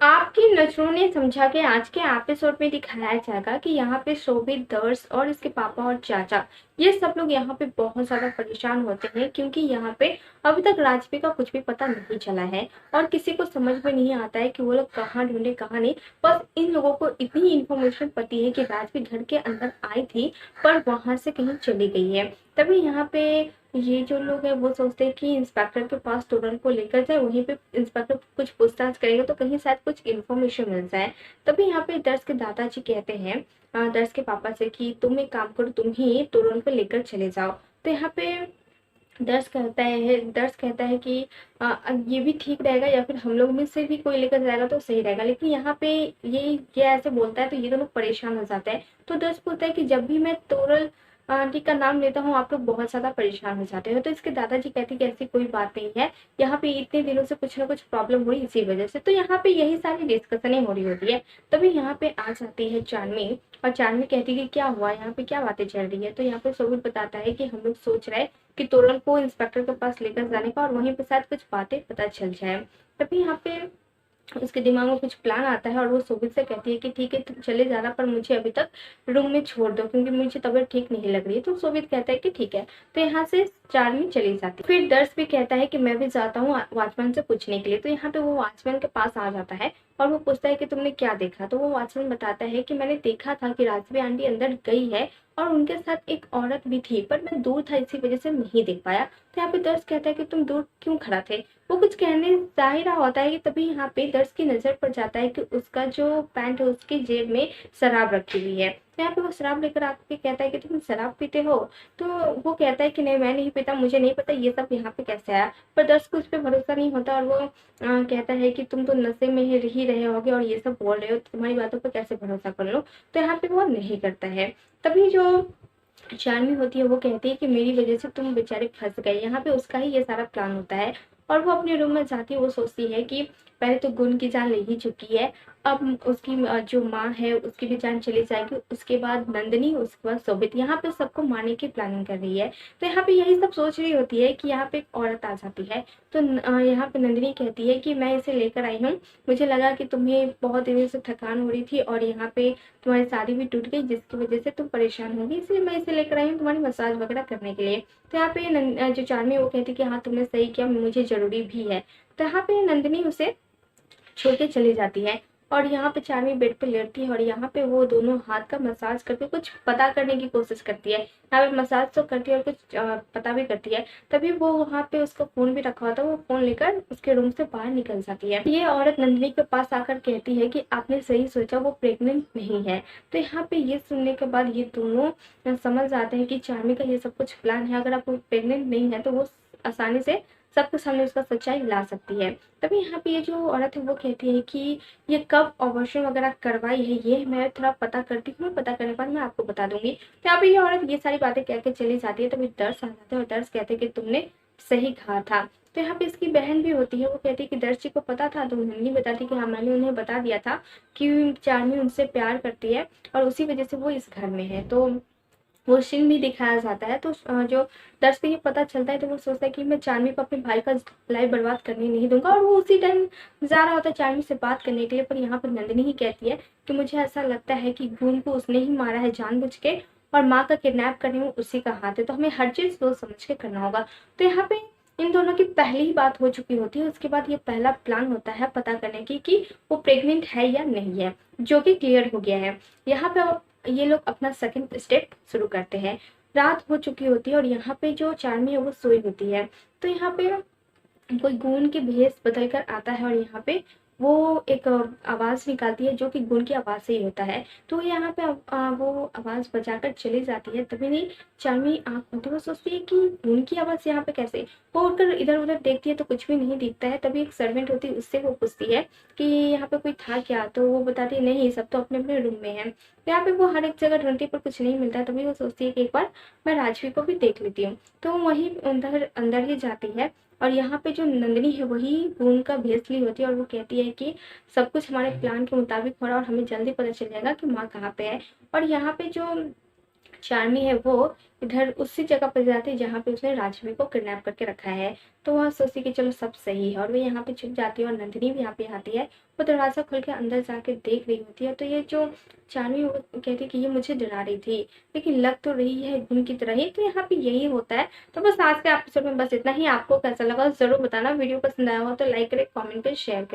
आपकी नज़रों ने समझा कि आज के एपिसोड में दिखाया जाएगा कि यहाँ पे शोभित, दर्श और इसके पापा और चाचा, ये सब लोग यहाँ पे बहुत ज़्यादा परेशान होते हैं क्योंकि यहाँ पे अभी तक राजवी का कुछ भी पता नहीं चला है और किसी को समझ में नहीं आता है कि वो लोग कहाँ ढूंढे कहाँ नहीं। बस इन लोगों को इतनी इन्फॉर्मेशन पती है कि राजवी घर के अंदर आई थी पर वहां से कहीं चली गई है। तभी यहाँ पे ये जो लोग हैं वो सोचते हैं कि इंस्पेक्टर के पास तुरंत को लेकर जाए, वहीं पे इंस्पेक्टर कुछ पूछताछ करेगा तो कहीं शायद कुछ इन्फॉर्मेशन मिल जाए। तभी यहाँ पे दर्श के दादाजी कहते हैं दर्श के पापा से कि तुम एक काम करो, तुम ही तुरंत को लेकर चले जाओ। तो यहाँ पे दर्श कहता है कि ये भी ठीक रहेगा या फिर हम लोग में से भी कोई लेकर जाएगा तो सही रहेगा। लेकिन यहाँ पे ये ऐसे बोलता है तो ये दोनों परेशान हो जाते हैं। तो दर्श बोलता है कि जब भी मैं तोरल आंटी का नाम लेता हूँ आप लोग बहुत ज्यादा परेशान हो जाते हो। तो इसके दादाजी कहते हैं कि ऐसी कोई बात नहीं है, यहाँ पे इतने दिनों से कुछ ना कुछ प्रॉब्लम हो रही इसी वजह से। तो यहाँ पे यही सारी डिस्कशनें हो रही होती है। तभी यहाँ पे आ जाती है चांदनी और चांदनी कहती है कि क्या हुआ, यहाँ पे क्या बातें चल रही है। तो यहाँ पे सोबित बताता है कि हम लोग सोच रहे हैं कि तोरण को इंस्पेक्टर के पास लेकर जाने का और वहीं पे शायद कुछ बातें पता चल जाए। तभी यहाँ पे उसके दिमाग में कुछ प्लान आता है और वो शोभित से कहती है कि ठीक है तुम चले जाना पर मुझे अभी तक रूम में छोड़ दो क्योंकि मुझे तबीयत ठीक नहीं लग रही है। तो शोभित कहता है कि ठीक है। तो यहाँ से चार्मी चली जाती है। फिर दर्श भी कहता है कि मैं भी जाता हूँ वॉचमैन से पूछने के लिए। तो यहाँ पे वो वॉचमैन के पास आ जाता है और वो पूछता है कि तुमने क्या देखा। तो वो वॉचमैन बताता है कि मैंने देखा था कि राजवी आंटी अंदर गई है और उनके साथ एक औरत भी थी पर मैं दूर था इसी वजह से नहीं देख पाया। तो यहाँ पे दर्श कहता है कि तुम दूर क्यों खड़ा थे। वो कुछ कहने जा ही रहा होता है कि तभी यहाँ पे दर्श की नजर पड़ जाता है कि उसका जो पैंट है उसकी जेब में शराब रखी हुई है। तो यहाँ पे वो शराब लेकर आके कहता है कि तुम शराब पीते हो। तो वो कहता है कि नहीं मैं नहीं पीता, मुझे नहीं पता ये सब यहाँ पे कैसे आया। पर दर्श को उस पर भरोसा नहीं होता और वो कहता है कि तुम तो नशे में ही रहे होगे और ये सब बोल रहे हो तो तुम्हारी बातों पर कैसे भरोसा कर लो। तो यहाँ पे वो नहीं करता है। तभी जो चार्मी होती है वो कहती है कि मेरी वजह से तुम बेचारे फंस गए। यहाँ पे उसका ही ये सारा प्लान होता है और वो अपने रूम में जाती है। वो सोचती है कि पहले तो गुण की जान ले ही चुकी है, अब उसकी जो माँ है उसकी भी जान चली जाएगी, उसके बाद नंदिनी, उसके बाद शोभित, यहाँ पे सबको मारने की प्लानिंग कर रही है। तो यहाँ पे यही सब सोच रही होती है कि यहाँ पे एक औरत आ जाती है। तो यहाँ पे नंदिनी कहती है कि मैं इसे लेकर आई हूँ, मुझे लगा कि तुम्हें बहुत दिनों से थकान हो रही थी और यहाँ पे तुम्हारी शादी भी टूट गई जिसकी वजह से तुम परेशान होगी, इसलिए मैं इसे लेकर आई हूँ तुम्हारी मसाज वगैरह करने के लिए। तो यहाँ पे जो चार्मी वो कहती है कि हाँ तुमने सही किया, मुझे जरूरी भी है। तो यहाँ पे नंदिनी उसे छोड़ के चली जाती है और यहाँ पे चार्मी बेड पे लेटती है और यहाँ पे वो दोनों हाथ का मसाज करके कुछ पता करने की कोशिश करती है। यहाँ पे मसाज तो करती है और कुछ पता भी करती है। तभी वो वहाँ पे उसका फोन भी रखा हुआ था, वो फोन लेकर उसके रूम से बाहर निकल जाती है। ये औरत नंदिनी के पास आकर कहती है कि आपने सही सोचा, वो प्रेग्नेंट नहीं है। तो यहाँ पे ये सुनने के बाद ये दोनों समझ जाते हैं कि चार्मी का ये सब कुछ प्लान है। अगर आप प्रेग्नेंट नहीं है तो वो आसानी से सबके सामने उसका सच्चाई ला सकती है। तभी यहाँ पे ये जो औरत है वो कहती है कि ये कब ऑपरेशन वगैरह करवाई है ये मैं थोड़ा पता करती हूँ, पता करने के बाद मैं आपको बता दूंगी। तो यहाँ पे ये औरत ये सारी बातें कह के चली जाती है। तभी दर्श आ जाते हैं और दर्श कहते हैं कि तुमने सही कहा था। तो यहाँ पे इसकी बहन भी होती है, वो कहती है कि दर्श जी को पता था। तो नंदिनी बताती कि हाँ मैंने उन्हें बता दिया था कि चार्मी उनसे प्यार करती है और उसी वजह से वो इस घर में है। तो वो सीन भी दिखाया जाता है। तो जो दर्श को ये पता चलता है तो वो सोचता है कि मैं चार्मी को अपने भाई का लाइफ बर्बाद करने नहीं दूंगा और वो उसी टाइम जा रहा होता है चार्मी से बात करने के लिए। पर यहाँ पर नंदिनी ही कहती है कि मुझे ऐसा लगता है कि गुण को उसने ही मारा है जानबूझ के और माँ का किडनैप करने में उसी का हाथ है, तो हमें हर चीज सोच समझ के करना होगा। तो यहाँ पे इन दोनों की पहली ही बात हो चुकी होती है। उसके बाद ये पहला प्लान होता है पता करने की कि वो प्रेग्नेंट है या नहीं है, जो कि क्लियर हो गया है। यहाँ पे ये लोग अपना सेकंड स्टेप शुरू करते हैं। रात हो चुकी होती है और यहाँ पे जो चार्मी है वो सोई होती है। तो यहाँ पे कोई गुण के भेष बदल कर आता है और यहाँ पे वो एक आवाज निकालती है जो कि गुण की आवाज से ही होता है। तो यहाँ पे वो आवाज बजाकर चली जाती है। तभी नहीं चार्मी आंख खोलती है, वो सोचती है कि गुण की आवाज यहाँ पे कैसे। वो उठकर इधर उधर देखती है तो कुछ भी नहीं दिखता है। तभी एक सर्वेंट होती है, उससे वो पूछती है कि यहाँ पे कोई था क्या। तो वो बताती है नहीं, सब तो अपने अपने रूम में है। तो यहाँ पे वो हर एक जगह ढूंढती पर कुछ नहीं मिलता है। तभी वो सोचती है कि एक बार मैं राजवी को भी देख लेती हूँ। तो वही अंदर अंदर ही जाती है और यहाँ पे जो नंदिनी है वही गुण का भेष ली होती है और वो कहती है कि सब कुछ हमारे प्लान के मुताबिक हो रहा है और हमें जल्दी पता चल जाएगा कि माँ कहाँ पे है। और यहाँ पे जो चार्मी है वो इधर उसी जगह पर जाती है जहाँ पे उसने राजवी को किडनैप करके रखा है। तो वह सोचती कि चलो सब सही है और वो यहाँ पे छुप जाती है और नंदिनी भी यहाँ पे आती है वो दरवाज़ा खोल के अंदर जाके देख रही होती है। तो ये जो जानवी वो कहती है कि ये मुझे डरा रही थी, लेकिन लग तो रही है गुण की तरह ही। तो यहाँ पे यही होता है। तो बस आज के एपिसोड में बस इतना ही। आपको कैसा लगा ज़रूर बताना। वीडियो पसंद आया हो तो लाइक करें, कमेंट करें, शेयर करें।